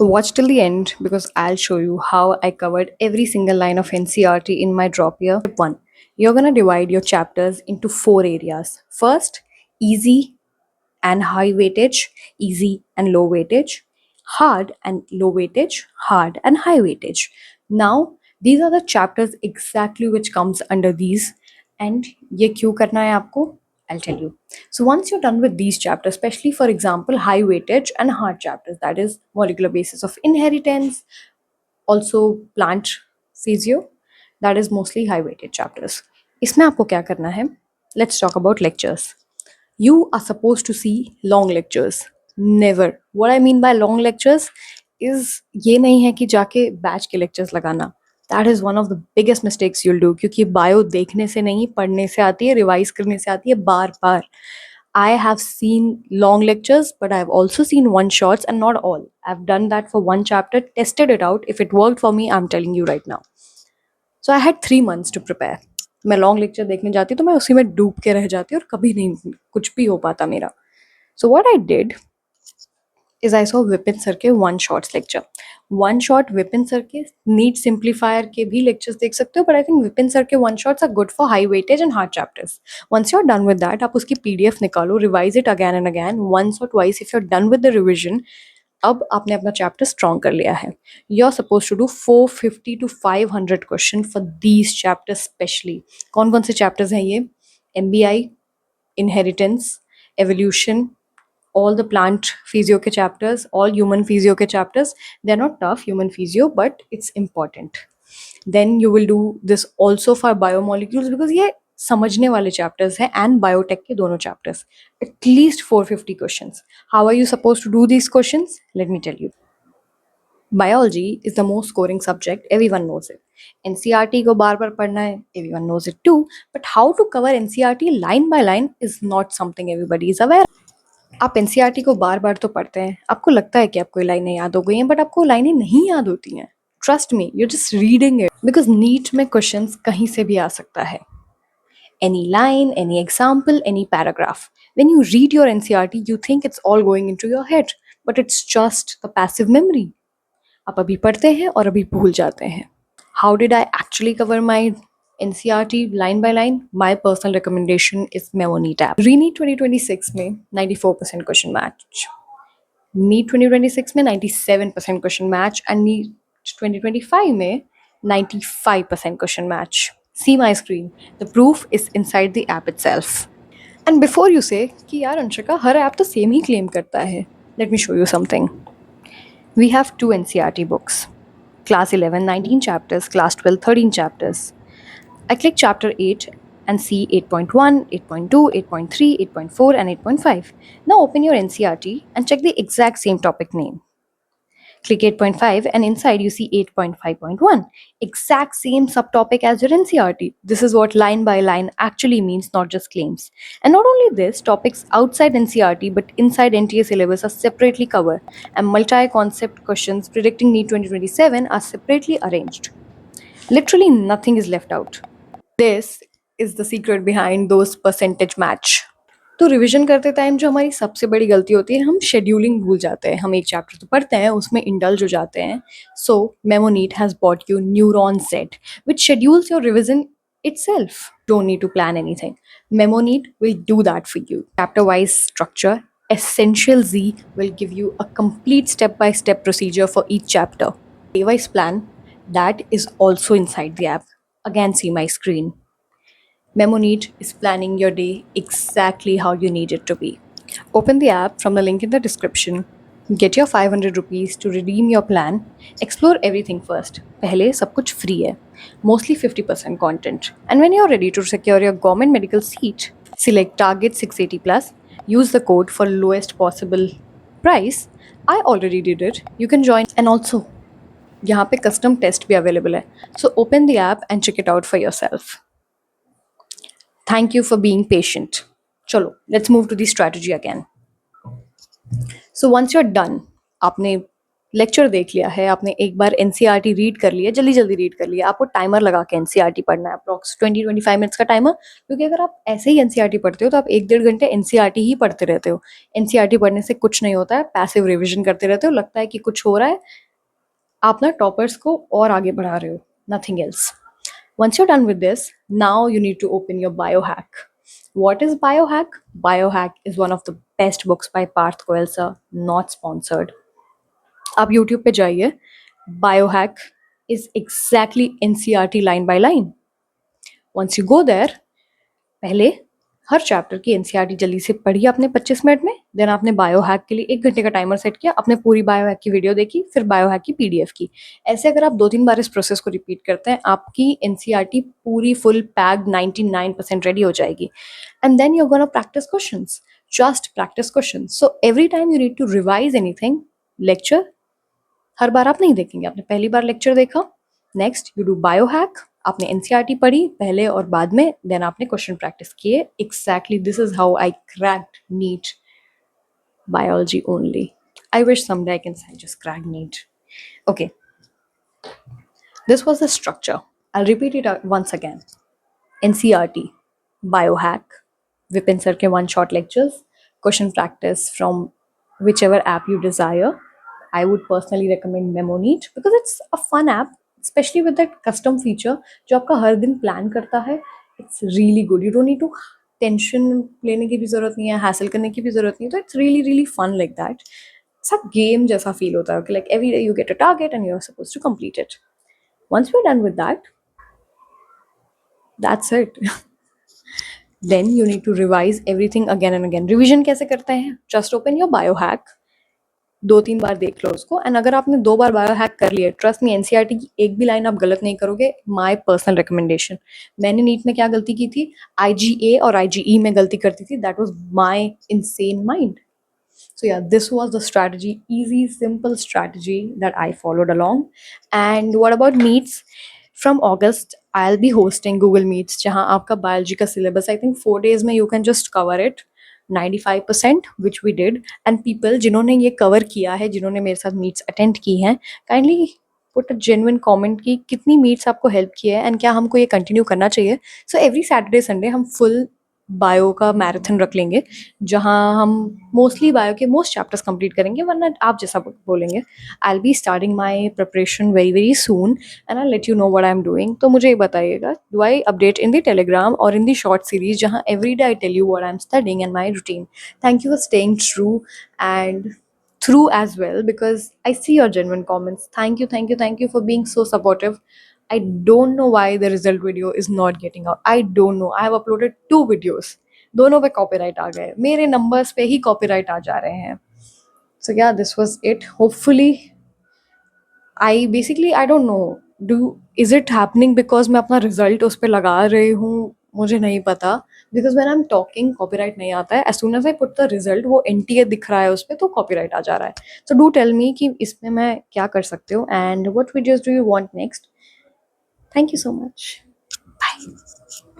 Watch till the end because I'll show you how I covered every single line of NCRT in my drop here. Step 1. You're going to divide your chapters into 4 areas. First, easy and high weightage, easy and low weightage, hard and low weightage, hard and high weightage. Now, these are the chapters exactly which comes under these, and ये क्यों करना है आपको? I'll tell you. So once you're done with these chapters, especially for example high weightage and hard chapters, that is molecular basis of inheritance, also plant physio, that is mostly high weightage chapters. इसमें आपको क्या करना है? Let's talk about lectures. You are supposed to see long lectures. Never. What I mean by long lectures is ये नहीं है कि जाके बैच के lectures लगाना. That is one of the biggest mistakes you'll do क्योंकि bio देखने से नहीं पढ़ने से आती है, revise करने से आती है बार बार. I have seen long lectures, but I've also seen one shots and not all. I've done that for one chapter, tested it out. If it worked for me, I'm telling you right now. So I had 3 months to prepare. मैं long lecture देखने जाती तो मैं उसी में डूब के रह जाती और कभी नहीं कुछ भी हो पाता मेरा. So what I did is I saw Vipin sir के one shots lecture. One shot Vipin sir के नीट सिंप्लीफायर के भी लेक्चर्स देख सकते हो, but I think Vipin sir के one shots are good for high weightage and hard chapters. Once you are done with that, आप उसकी पीडीएफ निकालो, revise it again and again, once और twice. If you are done with the revision, अब आपने अपना chapter strong कर लिया है. You are suppose to do 450 to 500 question for these chapters specially. कौन कौन से चैप्टर्स हैं ये? MBI, inheritance, evolution, all the plant physio ke chapters, all human physio ke chapters. They're not tough, human physio, but it's important. Then you will do this also for biomolecules because ये समझने वाले chapters हैं and biotech के दोनों chapters. At least 450 questions. How are you supposed to do these questions? Let me tell you. Biology is the most scoring subject, everyone knows it. NCRT को बार बार पढ़ना है, everyone knows it too. But how to cover NCRT line by line is not something everybody is aware. आप NCERT को बार बार तो पढ़ते हैं, आपको लगता है कि आपको लाइनें याद हो गई हैं, बट आपको लाइनें नहीं याद होती हैं. Trust me, you just reading it because NEET में क्वेश्चंस कहीं से भी आ सकता है. Any line, any example, any paragraph. when you read your NCERT, you think it's all going into your head, but it's just the passive memory. आप अभी पढ़ते हैं और अभी भूल जाते हैं. How did I actually cover my NCERT line by line? My personal recommendation is MemoNeat app. Re-NEET 2026 में 94% क्वेश्चन मैच, नीट 2026 में 97% क्वेश्चन मैच एंड नीट 2025 में 95% question match. See my screen. The proof is inside the app itself. And before you say कि यार अंशिका हर app तो same ही claim करता है, let me show you something. We have 2 NCERT books. Class 11, 19 chapters. Class 12, 13 chapters. I click chapter 8 and see 8.1, 8.2, 8.3, 8.4 and 8.5. Now open your NCERT and check the exact same topic name. Click 8.5 and inside you see 8.5.1. Exact same subtopic as your NCERT. This is what line by line actually means, not just claims. And not only this, topics outside NCERT but inside NTA syllabus are separately covered, and multi-concept questions predicting NEET 2027 are separately arranged. Literally nothing is left out. This is the secret behind those percentage match. तो revision करते time जो हमारी सबसे बड़ी गलती होती है, हम शेड्यूलिंग भूल जाते हैं. हम एक चैप्टर तो पढ़ते हैं, उसमें इंडल्ज हो जाते हैं. So Memoneet has bot you neuron set which schedules your revision itself. Don't need to plan anything. Memoneat will do that for you. Chapter wise structure. Essential Z will give you a complete step by step procedure for each chapter. Day wise plan, that is also inside the app. Again, see my screen. MemoNeat is planning your day exactly how you need it to be. Open the app from the link in the description. Get your 500 rupees to redeem your plan. Explore everything first. पहले सब कुछ free है. Mostly 50% content. And when you're ready to secure your government medical seat, select target 680 plus. Use the code for lowest possible price. I already did it. You can join. And also, यहाँ पे custom test भी available है. So open the app and check it out for yourself. Thank you for being patient. Chalo, let's move to the strategy again. So once you're done, आपने lecture देख लिया है, आपने एक बार एनसीईआरटी रीड कर लिया, जल्दी जल्दी रीड कर लिया, आपको टाइमर लगा के एनसीईआरटी पढ़ना है, अप्रॉक्स 20-25 मिनट्स का टाइमर, क्योंकि अगर आप ऐसे ही एनसीईआरटी पढ़ते हो तो आप 1-1.5 घंटे एनसीईआरटी ही पढ़ते रहते हो। एनसीईआरटी पढ़ने से कुछ नहीं होता है, पैसिव रिविजन करते रहते हो, लगता है कि कुछ हो रहा है, आप ना टॉपर्स को और आगे बढ़ा रहे हो, nothing else. Once you're done with this, now you need to open your biohack. What is biohack? Biohack is one of the best books by Parth Goel sir, not sponsored. आप YouTube पे जाइए, Biohack is exactly NCERT line by line. Once you go there, पहले हर chapter की NCERT जल्दी से पढ़िए अपने 25 मिनट में, देन आपने बायोहैक के लिए 1 घंटे का टाइमर सेट किया, आपने पूरी बायोहैक की वीडियो देखी, फिर बायोहैक की पीडीएफ की। ऐसे अगर आप 2-3 बार इस प्रोसेस को रिपीट करते हैं, आपकी एनसीईआरटी पूरी फुल पैक्ड 99% रेडी हो जाएगी। And then you gonna practice questions, just practice questions. So every time you need to revise anything, lecture हर बार आप नहीं देखेंगे, आपने पहली बार लेक्चर देखा, नेक्स्ट यू डू बायोहैक, आपने एनसीईआरटी पढ़ी पहले और बाद में, देन आपने क्वेश्चन प्रैक्टिस किए। Exactly this is how I cracked NEET biology only. I wish someday I can say I just crack NEET. Okay, this was the structure. I'll repeat it once again. NCRT, Biohack, Vipin sir ke one-shot lectures, question practice from whichever app you desire. I would personally recommend MemoNeat because it's a fun app, especially with that custom feature जो आपका हर दिन plan करता है. It's really good. You don't need to tension लेने की भी ज़रूरत नहीं है, hassle करने की भी ज़रूरत नहीं है, तो it's really really fun like that. सब game जैसा feel होता है कि like every day you get a target and you're supposed to complete it. Once we're done with that, that's it. Then you need to revise everything again and again. Revision कैसे करते हैं? Just open your biohack, 2-3 बार देख लो उसको, and अगर आपने 2 बार biohack कर लिया, trust me NCERT की एक भी लाइन आप गलत नहीं करोगे। My personal recommendation. मैंने नीट में क्या गलती की थी, आईजीए और आईजीई में गलती करती थी, that was my insane mind. So yeah, this was the strategy, easy, simple strategy that I followed along. And what about meets? From August, I'll be hosting Google Meets, जहाँ आपका biology का syllabus, I think 4 days में you can just cover it, 95%, which we did. And people जिन्होंने ये cover किया है, जिन्होंने मेरे साथ meets attend की हैं, kindly put a genuine comment कि कितनी meets आपको help की है and क्या हमको ये continue करना चाहिए. So every Saturday Sunday हम full बायो का मैराथन रख लेंगे, जहाँ हम मोस्टली बायो के मोस्ट चैप्टर्स कंप्लीट करेंगे, वरना आप जैसा बोलेंगे। I will be starting my preparation very very soon and I let you know what I am doing. तो मुझे ये बताइएगा, do I update in the Telegram और इन द शॉर्ट सीरीज, जहाँ every day I tell you what I am studying and my routine. Thank you for staying true and through as well, because I see your genuine comments. Thank you, thank you, thank you for being so supportive. I don't know why the result video is not getting out. I don't know. I have uploaded 2 videos. दोनों पे copyright आ गए, मेरे numbers पे ही copyright आ जा रहे हैं। सो या this was it. Hopefully I don't know, do is it happening because मैं अपना रिजल्ट उस पर लगा रही हूँ, मुझे नहीं पता। Because when I am talking copyright नहीं आता है, as soon as I put the result वो एनटीए दिख रहा है उस पर, तो कॉपीराइट आ जा रहा है। सो डू टेल मी कि इसमें मैं क्या कर सकती हूँ and what videos do you want next. Thank you so much. Bye.